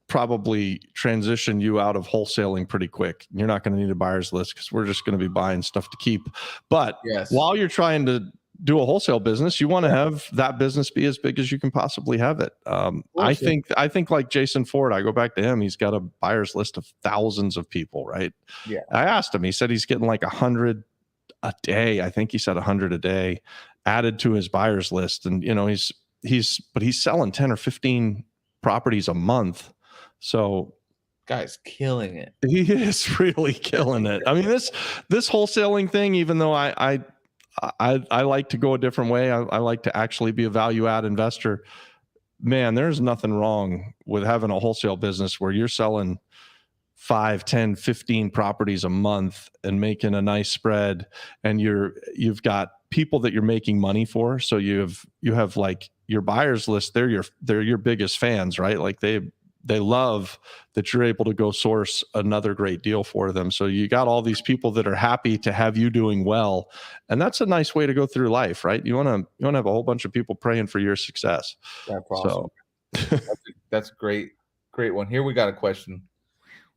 probably transition you out of wholesaling pretty quick. You're not going to need a buyer's list because we're just going to be buying stuff to keep. But while you're trying to do a wholesale business, you want to have that business be as big as you can possibly have it. I think like Jason Ford, I go back to him. He's got a buyer's list of thousands of people, right? Yeah. I asked him, he said he's getting like 100 a day. I think he said 100 a day added to his buyer's list. And, you know, he's selling 10 or 15 properties a month. So guy's killing it. He is really killing it. I mean, this wholesaling thing, even though I like to go a different way, I like to actually be a value add investor. Man, there's nothing wrong with having a wholesale business where you're selling 5, 10, 15 properties a month and making a nice spread, and you've got people that you're making money for. So you have like your buyers list, they're your biggest fans, right? Like they love that you're able to go source another great deal for them. So you got all these people that are happy to have you doing well, and that's a nice way to go through life, right? You want to have a whole bunch of people praying for your success. That's awesome. So that's a great one. Here we got a question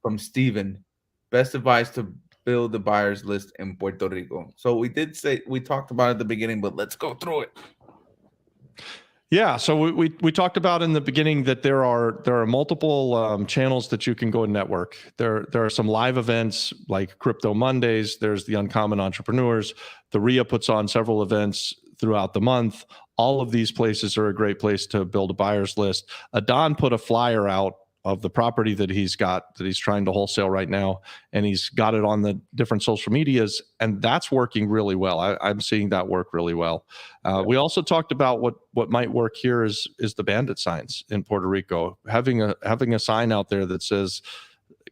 from Steven. Best advice to build the buyers list in Puerto Rico. So we talked about it at the beginning, but let's go through it. Yeah, so we talked about in the beginning that there are multiple channels that you can go and network. There are some live events like Crypto Mondays. There's the Uncommon Entrepreneurs. The RIA puts on several events throughout the month. All of these places are a great place to build a buyer's list. Adon put a flyer out of the property that he's trying to wholesale right now, and he's got it on the different social medias, and that's working really well. I'm seeing that work really well. We also talked about what might work here is the bandit signs in Puerto Rico. Having a sign out there that says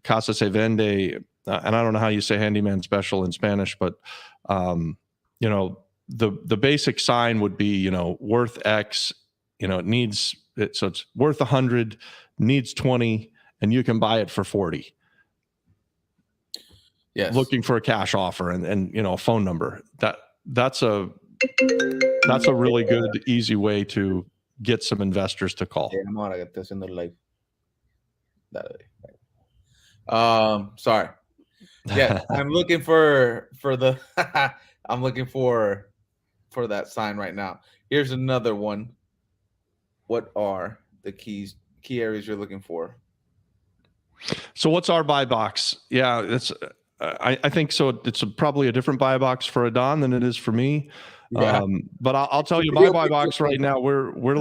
Casa se vende, and I don't know how you say handyman special in Spanish, but you know, the basic sign would be, you know, worth X, you know, so it's worth 100, needs 20, and you can buy it for 40. Yes. Looking for a cash offer and you know, a phone number. That's a really good, easy way to get some investors to call. Sorry. Yeah, I'm looking for the I'm looking for that sign right now. Here's another one. What are the key areas you're looking for? So what's our buy box? Yeah, it's I think so. It's probably a different buy box for Adon than it is for me. Yeah. But I'll tell you, my buy box right now, we're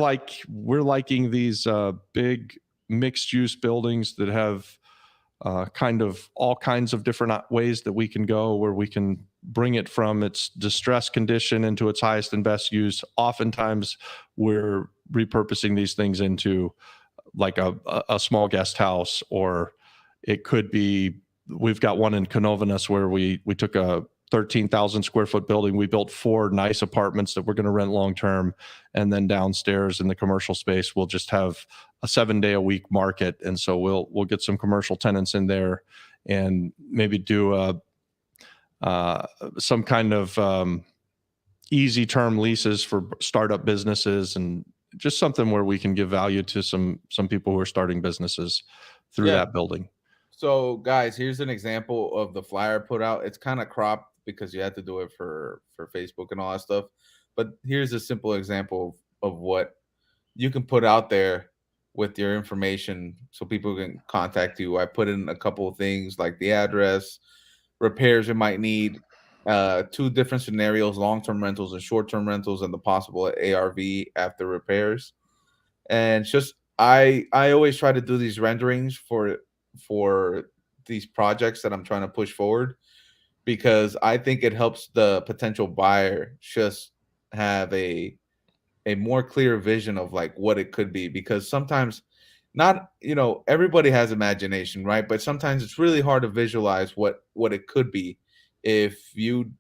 liking these big mixed use buildings that have kind of all kinds of different ways that we can go, where we can bring it from its distressed condition into its highest and best use. Oftentimes we're repurposing these things into like a small guest house, or it could be, we've got one in Canovanas where we took a 13,000 square foot building. We built 4 nice apartments that we're going to rent long term, and then downstairs in the commercial space we'll just have a 7-day-a-week market. And so we'll get some commercial tenants in there and maybe do some kind of easy term leases for startup businesses, and just something where we can give value to some people who are starting businesses through that building. So guys, here's an example of the flyer put out. It's kind of cropped because you had to do it for Facebook and all that stuff. But here's a simple example of what you can put out there with your information so people can contact you. I put in a couple of things like the address, repairs you might need, 2 different scenarios, long-term rentals and short-term rentals, and the possible ARV after repairs. And just I always try to do these renderings for these projects that I'm trying to push forward, because I think it helps the potential buyer just have a more clear vision of like what it could be. Because sometimes, not, you know, everybody has imagination, right? But sometimes it's really hard to visualize what it could be if you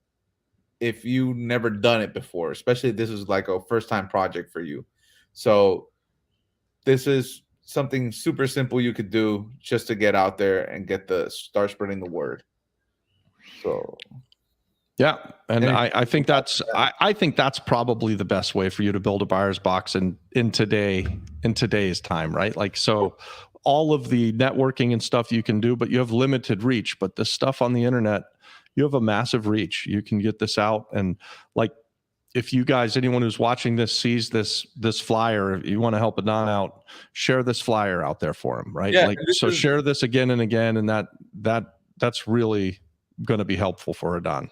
never done it before, especially if this is like a first time project for you. So this is something super simple you could do just to get out there and start spreading the word. So Yeah. And I think that's probably the best way for you to build a buyer's box in today's time, right? Like, so all of the networking and stuff you can do, but you have limited reach. But the stuff on the internet, you have a massive reach. You can get this out. And like, if you guys, anyone who's watching this sees this flyer, if you want to help Adnan out, share this flyer out there for him, right? Yeah, Like, so share this again and again, and that's really going to be helpful for Adnan.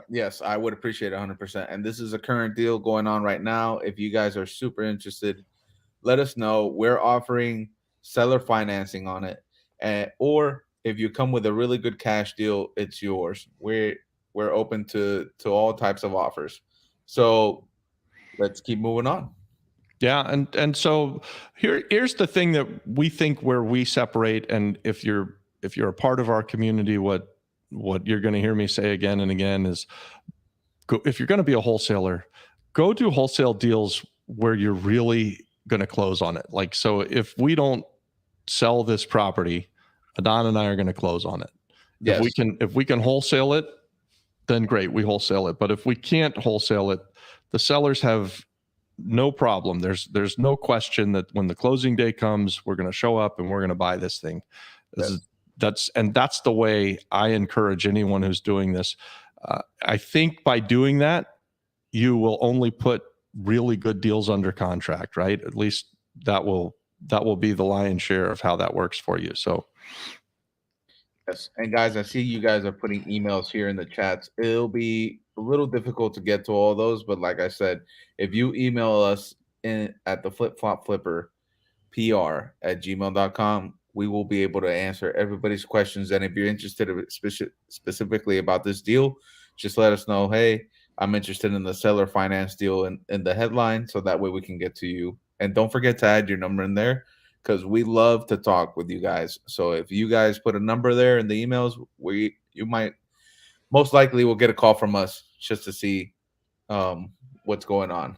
Yes, I would appreciate 100%. And this is a current deal going on right now. If you guys are super interested, let us know. We're offering seller financing on it, or if you come with a really good cash deal, it's yours. We're open to all types of offers. So let's keep moving on. Yeah, and so here's the thing that we think where we separate, and if you're a part of our community, what you're going to hear me say again and again is, if you're going to be a wholesaler, go do wholesale deals where you're really going to close on it. Like, so if we don't sell this property, Adnan and I are going to close on it. Yes. If we can wholesale it, then great, we wholesale it. But if we can't wholesale it, the sellers have no problem. There's no question that when the closing day comes, we're going to show up and we're going to buy this thing. That's the way I encourage anyone who's doing this. I think by doing that, you will only put really good deals under contract, right? At least that will be the lion's share of how that works for you. So, yes. And guys, I see you guys are putting emails here in the chats. It'll be a little difficult to get to all those, but like I said, if you email us at the flipflopflipper.pr@gmail.com, we will be able to answer everybody's questions. And if you're interested specifically about this deal, just let us know, hey, I'm interested in the seller finance deal in the headline, so that way we can get to you. And don't forget to add your number in there, because we love to talk with you guys. So if you guys put a number there in the emails, you might most likely will get a call from us just to see what's going on.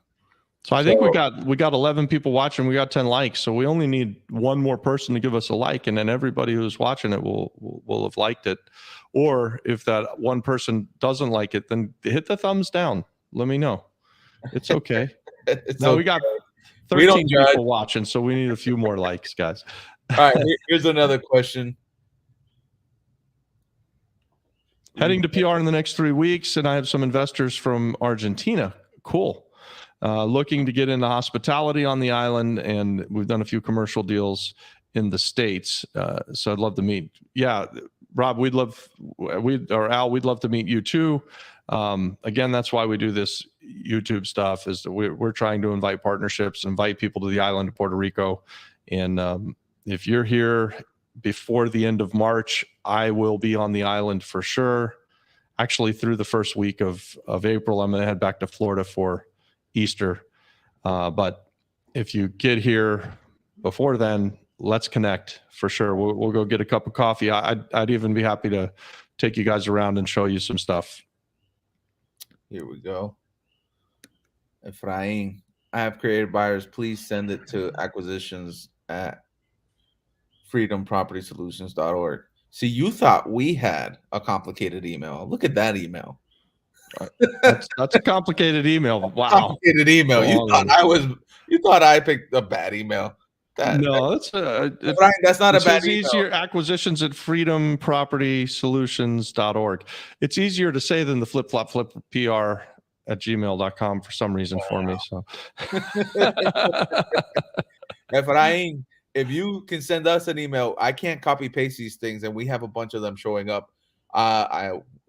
So I think we got 11 people watching. We got 10 likes. So we only need one more person to give us a like, and then everybody who's watching it will have liked it. Or if that one person doesn't like it, then hit the thumbs down. Let me know. It's okay. We got 13 people watching, so we need a few more likes, guys. All right, here's another question. Heading to PR in the next 3 weeks, and I have some investors from Argentina. Cool. Looking to get into hospitality on the island, and we've done a few commercial deals in the States. So I'd love to meet. Yeah, Rob, we'd love to meet you too. Again, that's why we do this YouTube stuff, is that we're trying to invite partnerships, invite people to the island of Puerto Rico. And if you're here before the end of March, I will be on the island for sure. Actually, through the first week of April, I'm going to head back to Florida for Easter. But if you get here before then, let's connect for sure. We'll go get a cup of coffee. I'd even be happy to take you guys around and show you some stuff. Here we go. Efrain, I have created buyers. Please send it to acquisitions@freedompropertysolutions.org. See, you thought we had a complicated email. Look at that email. That's a complicated email. Wow. Complicated email. You thought I picked a bad email. That's not a bad email. Easier, acquisitions@freedompropertysolutions.org. It's easier to say than the flipflopflipper@gmail.com for some reason for me. So Efrain, if you can send us an email, I can't copy paste these things, and we have a bunch of them showing up.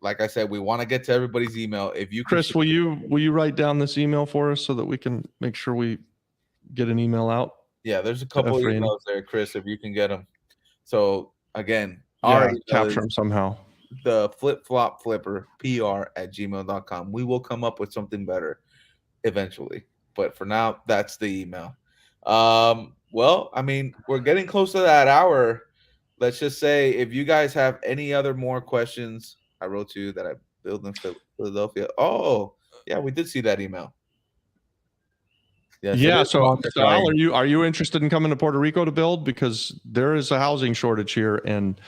Like I said, we want to get to everybody's email. If you, Chris, will you write down this email for us so that we can make sure we get an email out? Yeah, there's a couple of emails there, Chris, if you can get them. So again, capture them somehow. The flipflopflipper@gmail.com. We will come up with something better eventually, but for now, that's the email. Well, I mean, we're getting close to that hour. Let's just say, if you guys have any other more questions, I wrote to you that I built in Philadelphia. Oh, yeah, we did see that email. So Al, are you interested in coming to Puerto Rico to build? Because there is a housing shortage here, and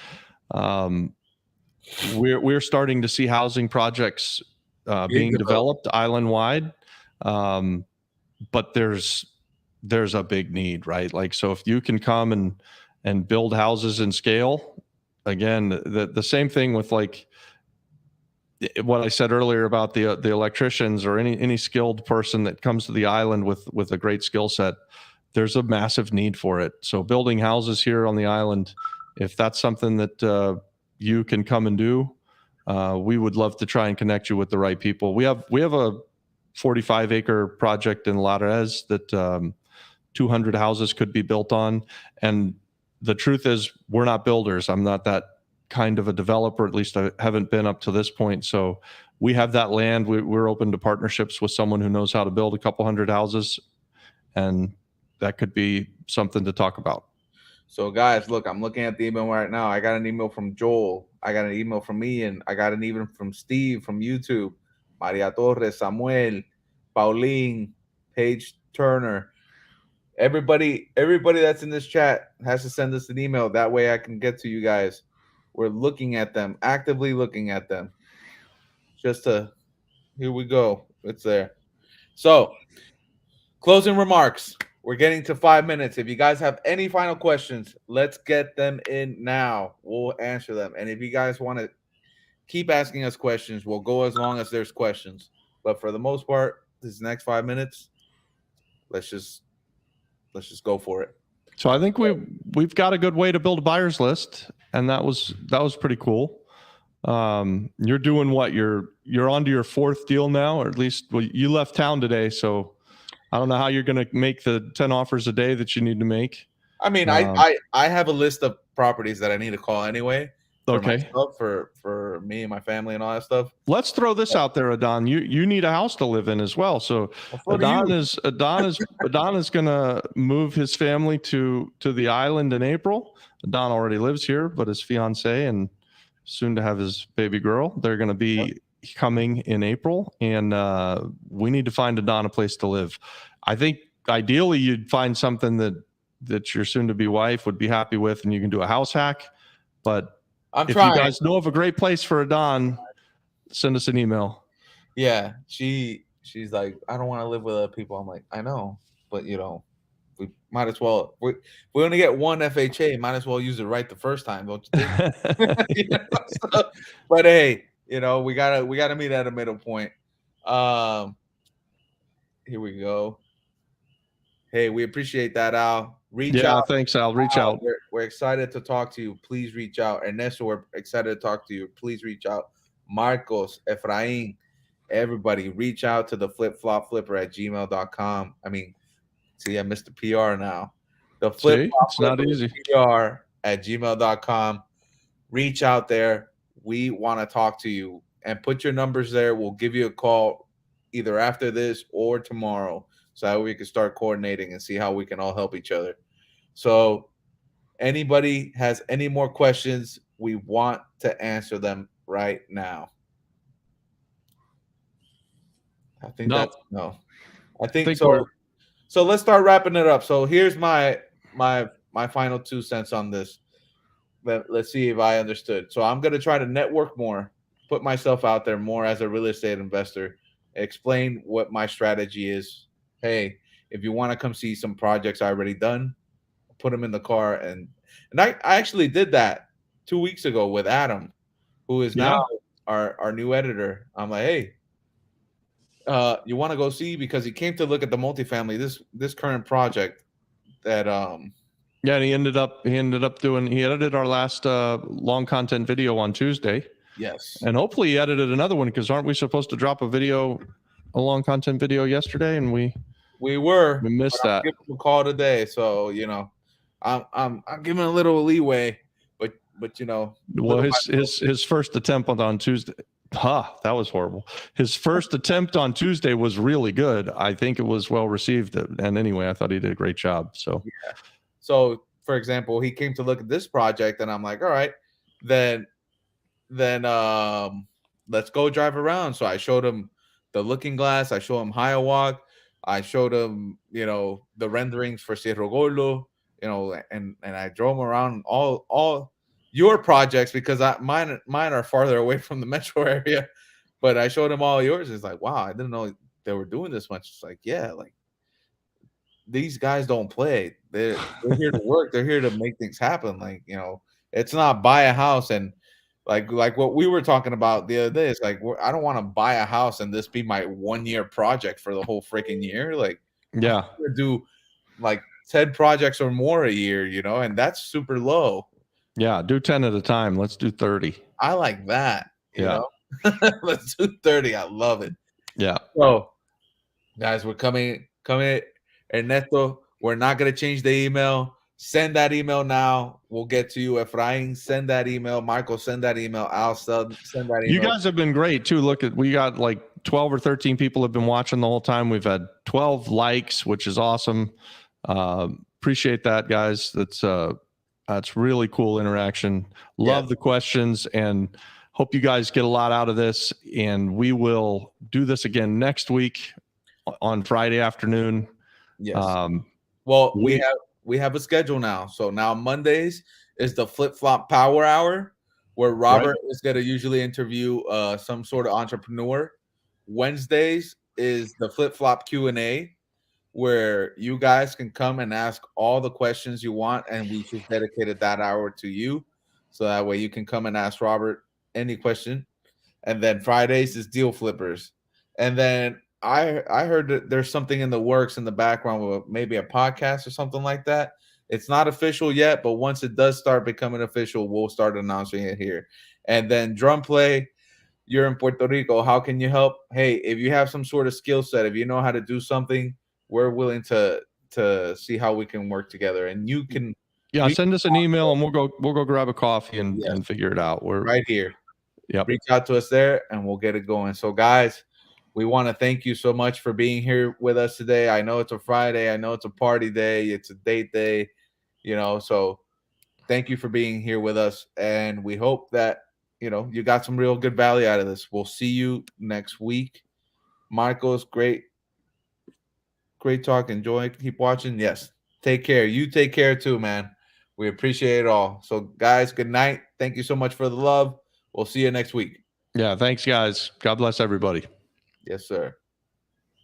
we're starting to see housing projects being developed island wide. But there's a big need, right? Like, so if you can come and build houses in scale, again, the same thing with like what I said earlier about the electricians or any skilled person that comes to the island with a great skill set, there's a massive need for it. So building houses here on the island, if that's something that you can come and do, we would love to try and connect you with the right people. We have a 45-acre project in Lares that 200 houses could be built on. And the truth is, we're not builders. I'm not that kind of a developer, at least I haven't been up to this point. So we have that land. We're open to partnerships with someone who knows how to build a couple hundred houses, and that could be something to talk about. So guys, look, I'm looking at the email right now. I got an email from Joel. I got an email from Ian. I got an email from Steve from YouTube, Maria Torres, Samuel, Pauline, Paige Turner. Everybody that's in this chat has to send us an email. That way I can get to you guys. We're looking at them, actively looking at them. Here we go. It's there. So, closing remarks. We're getting to 5 minutes. If you guys have any final questions, let's get them in now. We'll answer them. And if you guys want to keep asking us questions, we'll go as long as there's questions. But for the most part, this next 5 minutes, let's just go for it. So I think we've got a good way to build a buyer's list, and that was pretty cool. You're doing what? You're on to your 4th deal now, or at least you left town today, so I don't know how you're going to make the 10 offers a day that you need to make. I mean, I have a list of properties that I need to call anyway. Okay. For me and my family and all that stuff. Let's throw this out there, Adon. You need a house to live in as well. So Adon is going to move his family to the island in April. Adon already lives here, but his fiance and soon to have his baby girl, they're going to be coming in April, and we need to find Adon a place to live. I think ideally you'd find something that your soon-to-be wife would be happy with, and you can do a house hack. But if you guys know of a great place for Adon, send us an email. Yeah, she's like, I don't want to live with other people. I'm like, I know, but we might as well. We only get one FHA. Might as well use it right the first time, don't you think? But hey, we gotta meet at a middle point. Here we go. Hey, we appreciate that, Al. Reach out. Thanks, Al. Reach out. We're excited to talk to you. Please reach out. Ernesto, we're excited to talk to you. Please reach out. Marcos, Efrain, everybody, reach out to the flipflopflipper@gmail.com. I mean, see, I missed the PR now. The flipflopflipper@gmail.com. Reach out there. We want to talk to you, and put your numbers there. We'll give you a call either after this or tomorrow, so that we can start coordinating and see how we can all help each other. So anybody has any more questions, we want to answer them right now. I think so. So let's start wrapping it up. So here's my final 2 cents on this. Let's see if I understood. So I'm going to try to network more, put myself out there more as a real estate investor, explain what my strategy is. Hey, if you want to come see some projects I already done, put them in the car. And I actually did that 2 weeks ago with Adam, who is now our new editor. I'm like, hey, you want to go see? Because he came to look at the multifamily, this current project that and he ended up doing, he edited our last long content video on Tuesday. Yes. And hopefully he edited another one, because aren't we supposed to drop a long content video yesterday? And we missed that. I'll give him a call today. So, I'm giving a little leeway, but well, his first attempt on Tuesday, that was horrible. His first attempt on Tuesday was really good. I think it was well received. And anyway, I thought he did a great job. So, yeah. So for example, he came to look at this project, and I'm like, all right, then let's go drive around. So I showed him the Looking Glass. I showed him Hiawatha. I showed him, the renderings for Cerro Gordo, and I drove him around all your projects, because mine are farther away from the metro area. But I showed him all yours. It's like, wow, I didn't know they were doing this much. It's like, yeah, like these guys don't play. They're here to work. They're here to make things happen. Like, it's not buy a house and like what we were talking about the other day. It's like I don't want to buy a house and this be my 1 year project for the whole freaking year. Like, Yeah. I'm gonna do like 10 projects or more a year, and that's super low. Yeah, do 10 at a time. Let's do 30. I like that. Yeah. Let's do 30. I love it. Yeah. So, guys, we're coming. Ernesto, we're not going to change the email. Send that email now. We'll get to you. Efrain, send that email. Michael, send that email. Al, send that email. You guys have been great too. Look, we got like 12 or 13 people have been watching the whole time. We've had 12 likes, which is awesome. Appreciate that, guys. That's really cool interaction. Love the questions and hope you guys get a lot out of this. And we will do this again next week on Friday afternoon. Yes. Well, we have a schedule now. So now Mondays is the Flip Flop Power Hour, where Robert is going to usually interview some sort of entrepreneur. Wednesdays is the Flip Flop Q&A, where you guys can come and ask all the questions you want, and we just dedicated that hour to you, so that way you can come and ask Robert any question. And then Fridays is Deal Flippers, and then I heard that there's something in the works in the background with maybe a podcast or something like that. It's not official yet, but once it does start becoming official, we'll start announcing it here. And then Drum Play, you're in Puerto Rico. How can you help? Hey, if you have some sort of skill set, if you know how to do something, we're willing to see how we can work together. And you can send us an email and we'll go grab a coffee and figure it out. We're right here. Yep. Reach out to us there and we'll get it going. So guys, we want to thank you so much for being here with us today. I know it's a Friday. I know it's a party day. It's a date day, so thank you for being here with us. And we hope that, you got some real good value out of this. We'll see you next week. Marcos, great talk. Enjoy. Keep watching. Yes. Take care. You take care too, man. We appreciate it all. So guys, good night. Thank you so much for the love. We'll see you next week. Yeah. Thanks, guys. God bless everybody. Yes, sir.